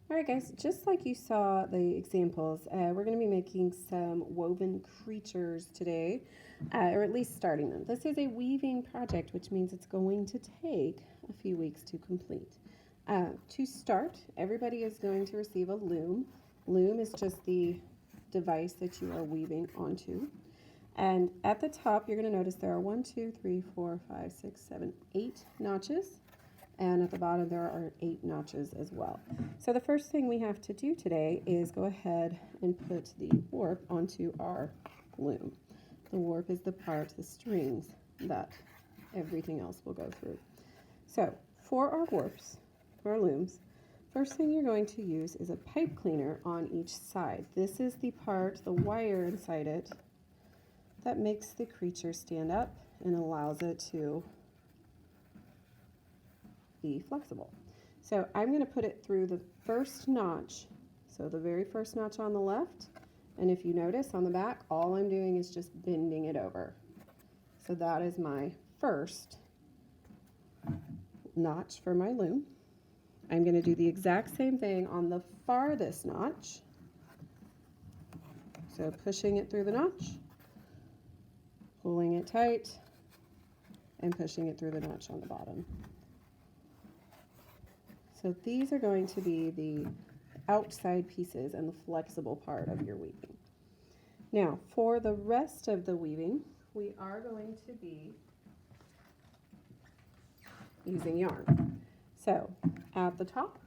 All right, guys, just like you saw the examples, we're going to be making some woven creatures today, or at least starting them. This is a weaving project, which means it's going to take a few weeks to complete. To start, everybody is going to receive a loom. Loom is just the device that you are weaving onto. And at the top, you're going to notice there are 1, 2, 3, 4, 5, 6, 7, 8 notches. And at the bottom there are 8 notches as well. So the first thing we have to do today is go ahead and put the warp onto our loom. The warp is the part, the strings, that everything else will go through. So for our warps, for our looms, first thing you're going to use is a pipe cleaner on each side. This is the part, the wire inside it, that makes the creature stand up and allows it to be flexible. So I'm going to put it through the first notch, so the very first notch on the left, and if you notice on the back, all I'm doing is just bending it over. So that is my first notch for my loom. I'm going to do the exact same thing on the farthest notch. So pushing it through the notch, pulling it tight, and pushing it through the notch on the bottom. So these are going to be the outside pieces and the flexible part of your weaving. Now, for the rest of the weaving, we are going to be using yarn. So at the top,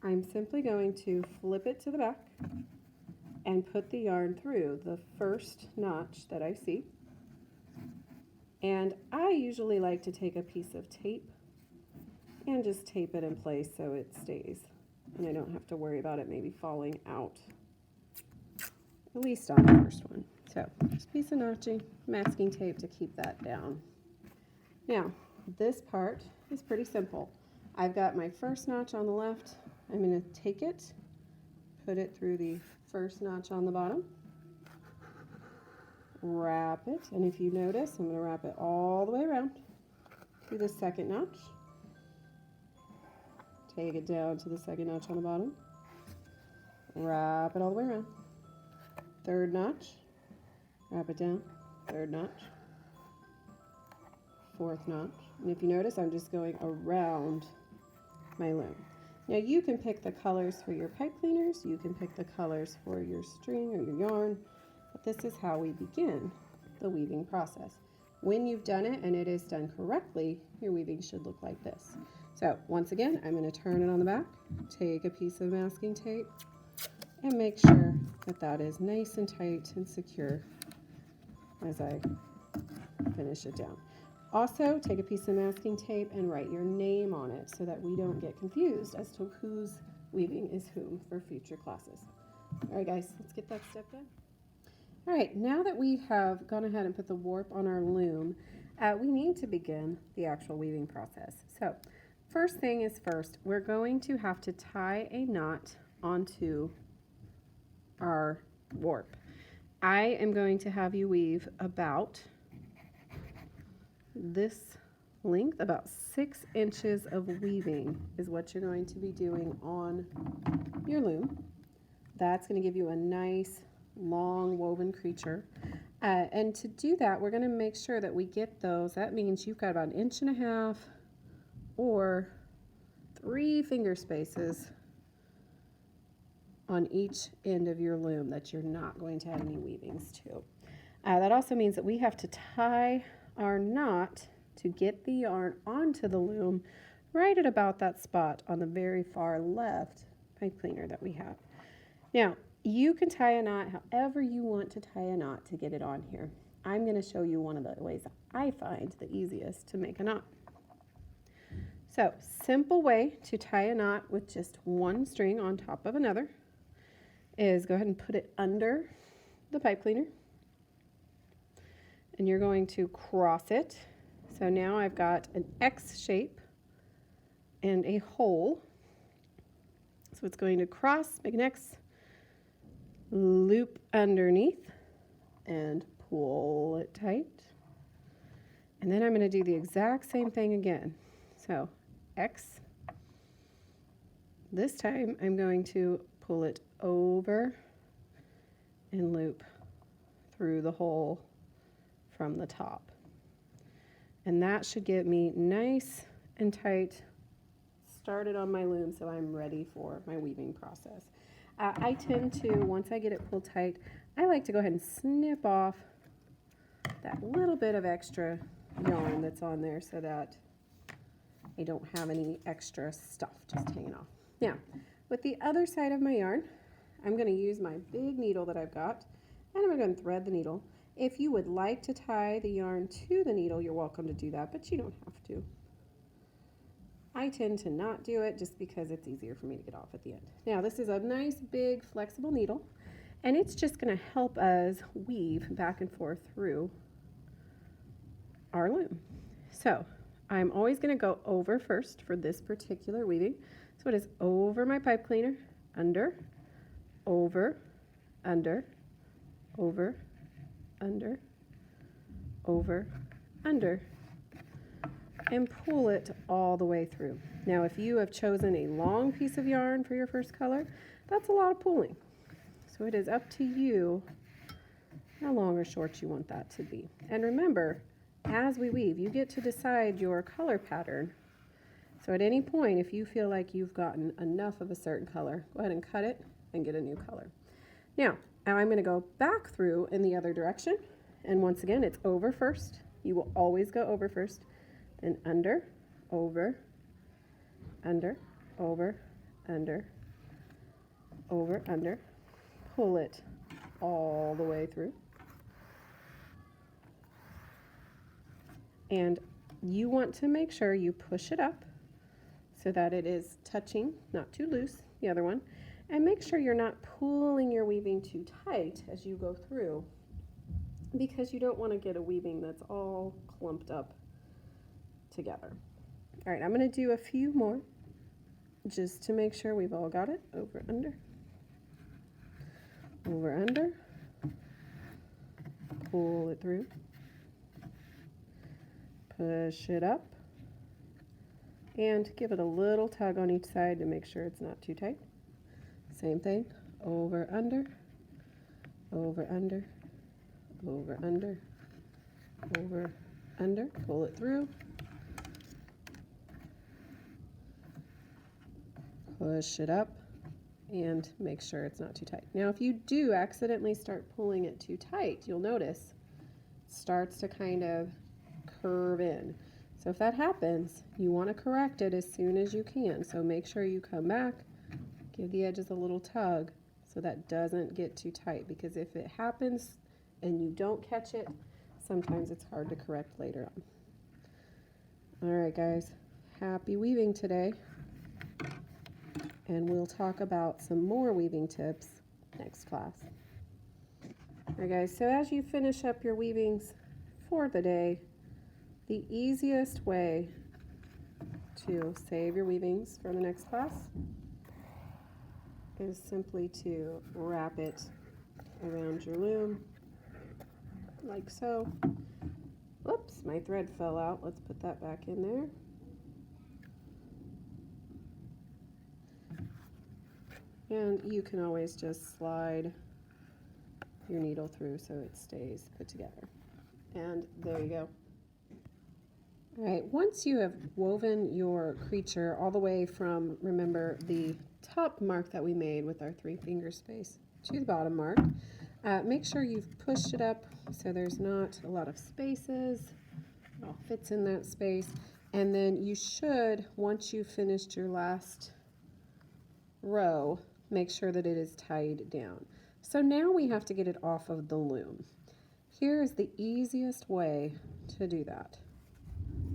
I'm simply going to flip it to the back and put the yarn through the first notch that I see. And I usually like to take a piece of tape and just tape it in place so it stays and I don't have to worry about it maybe falling out, at least on the first one. So just a piece of masking tape to keep that down. Now this part is pretty simple. I've got my first notch on the left. I'm going to take it, put it through the first notch on the bottom, wrap it, and if you notice, I'm going to wrap it all the way around through the second notch. Take it down to the second notch on the bottom, wrap it all the way around. Third notch, wrap it down, third notch, fourth notch. And if you notice, I'm just going around my loom. Now you can pick the colors for your pipe cleaners, you can pick the colors for your string or your yarn, but this is how we begin the weaving process. When you've done it and it is done correctly, your weaving should look like this. So once again, I'm going to turn it on the back, take a piece of masking tape, and make sure that that is nice and tight and secure as I finish it down. Also, take a piece of masking tape and write your name on it so that we don't get confused as to whose weaving is whom for future classes. All right, guys, let's get that step done. All right, now that we have gone ahead and put the warp on our loom, we need to begin the actual weaving process. So first thing is first, we're going to have to tie a knot onto our warp. I am going to have you weave about this length, about 6 inches of weaving is what you're going to be doing on your loom. That's going to give you a nice long woven creature. And to do that, we're going to make sure that we get those. That means you've got about 1.5 inches or 3 finger spaces on each end of your loom that you're not going to add any weavings to. That also means that we have to tie our knot to get the yarn onto the loom right at about that spot on the very far left pipe cleaner that we have. Now, you can tie a knot however you want to tie a knot to get it on here. I'm going to show you one of the ways I find the easiest to make a knot. So, simple way to tie a knot with just one string on top of another is go ahead and put it under the pipe cleaner. And you're going to cross it. So now I've got an X shape and a hole. So it's going to cross, make an X, loop underneath, and pull it tight. And then I'm going to do the exact same thing again. So X, This time I'm going to pull it over and loop through the hole from the top. And that should get me nice and tight started on my loom so I'm ready for my weaving process. I tend to, once I get it pulled tight, I like to go ahead and snip off that little bit of extra yarn that's on there so that I don't have any extra stuff just hanging off. Now, with the other side of my yarn, I'm going to use my big needle that I've got, and I'm going to thread the needle. If you would like to tie the yarn to the needle, you're welcome to do that, but you don't have to. I tend to not do it just because it's easier for me to get off at the end. Now, this is a nice, big, flexible needle, and it's just going to help us weave back and forth through our loom. So, I'm always going to go over first for this particular weaving. So it is over my pipe cleaner, under, over, under, over, under, over, under, and pull it all the way through. Now, if you have chosen a long piece of yarn for your first color, that's a lot of pulling. So it is up to you how long or short you want that to be. And remember, as we weave, you get to decide your color pattern. So at any point, if you feel like you've gotten enough of a certain color, go ahead and cut it and get a new color. Now I'm going to go back through in the other direction. And once again, it's over first. You will always go over first, then under, over, under, over, under, over, under. Pull it all the way through. And you want to make sure you push it up so that it is touching, not too loose, the other one. And make sure you're not pulling your weaving too tight as you go through, because you don't want to get a weaving that's all clumped up together. All right, I'm going to do a few more just to make sure we've all got it. Over, under, pull it through. Push it up and give it a little tug on each side to make sure it's not too tight. Same thing, over, under, over, under, over, under, over, under, pull it through. Push it up and make sure it's not too tight. Now, if you do accidentally start pulling it too tight, you'll notice it starts to kind of curve in. So if that happens, you want to correct it as soon as you can. So make sure you come back, give the edges a little tug so that doesn't get too tight, because if it happens and you don't catch it, sometimes it's hard to correct later on. All right, guys, happy weaving today. And we'll talk about some more weaving tips next class. All right, guys, so as you finish up your weavings for the day, the easiest way to save your weavings for the next class is simply to wrap it around your loom, like so. Whoops, my thread fell out. Let's put that back in there. And you can always just slide your needle through so it stays put together. And there you go. All right, once you have woven your creature all the way from, remember, the top mark that we made with our 3-finger space to the bottom mark, make sure you've pushed it up so there's not a lot of spaces. It all fits in that space. And then you should, once you've finished your last row, make sure that it is tied down. So now we have to get it off of the loom. Here is the easiest way to do that.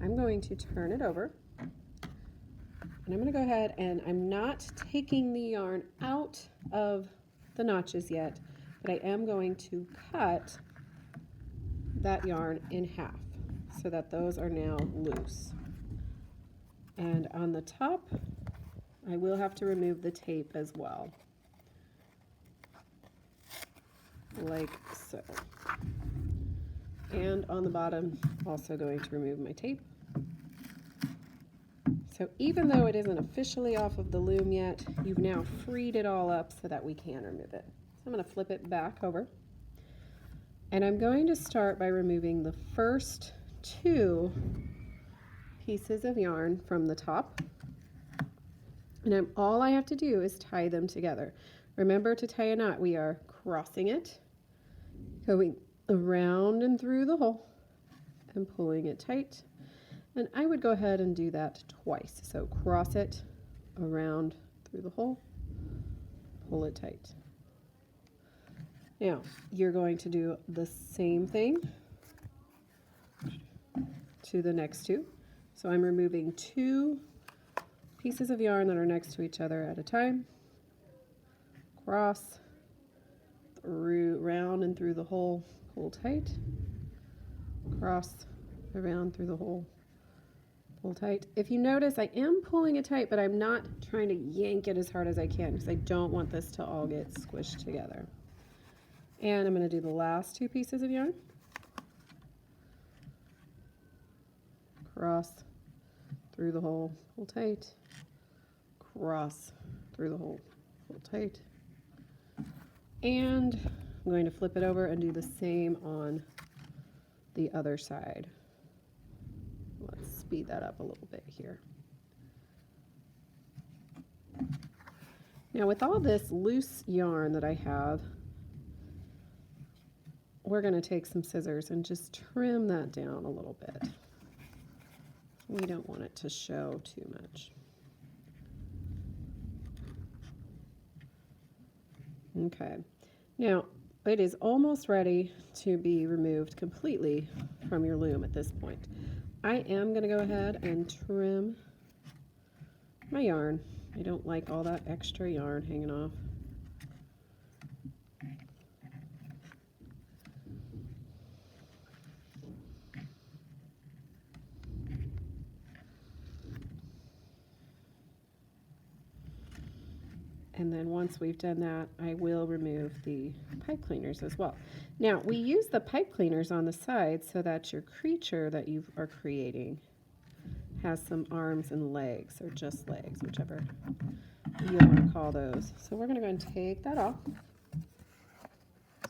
I'm going to turn it over, and I'm going to go ahead, and I'm not taking the yarn out of the notches yet, but I am going to cut that yarn in half so that those are now loose. And on the top, I will have to remove the tape as well, like so. And on the bottom, also going to remove my tape So even though it isn't officially off of the loom yet, you've now freed it all up so that we can remove it. So I'm going to flip it back over. And I'm going to start by removing the first 2 pieces of yarn from the top. And all I have to do is tie them together. Remember, to tie a knot, we are crossing it, going around and through the hole, and pulling it tight. And I would go ahead and do that twice. So cross it, around through the hole, pull it tight. Now, you're going to do the same thing to the next 2. So I'm removing 2 pieces of yarn that are next to each other at a time. Cross, through, round and through the hole, pull tight. Cross, around through the hole, pull tight. If you notice, I am pulling it tight, but I'm not trying to yank it as hard as I can because I don't want this to all get squished together. And I'm going to do the last 2 pieces of yarn. Cross, through the hole, pull tight. Cross, through the hole, pull tight. And I'm going to flip it over and do the same on the other side. Let's speed that up a little bit here. Now with all this loose yarn that I have, we're going to take some scissors and just trim that down a little bit. We don't want it to show too much. Okay, now it is almost ready to be removed completely from your loom at this point. I am going to go ahead and trim my yarn. I don't like all that extra yarn hanging off. And then once we've done that, I will remove the pipe cleaners as well. Now, we use the pipe cleaners on the side so that your creature that you are creating has some arms and legs, or just legs, whichever you want to call those. So we're going to go and take that off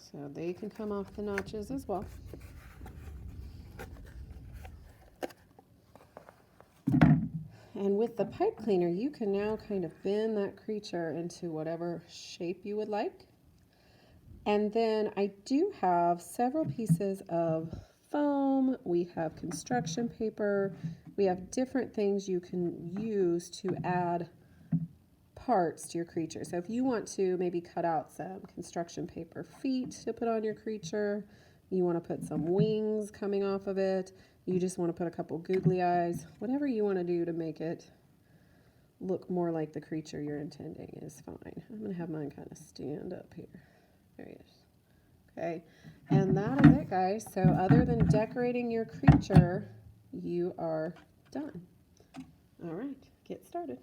so they can come off the notches as well. And with the pipe cleaner, you can now kind of bend that creature into whatever shape you would like. And then I do have several pieces of foam. We have construction paper. We have different things you can use to add parts to your creature. So if you want to maybe cut out some construction paper feet to put on your creature, you want to put some wings coming off of it, you just want to put a couple googly eyes, whatever you want to do to make it look more like the creature you're intending is fine. I'm going to have mine kind of stand up here. There he is. Okay, and that is it, guys. So other than decorating your creature, you are done. All right, get started.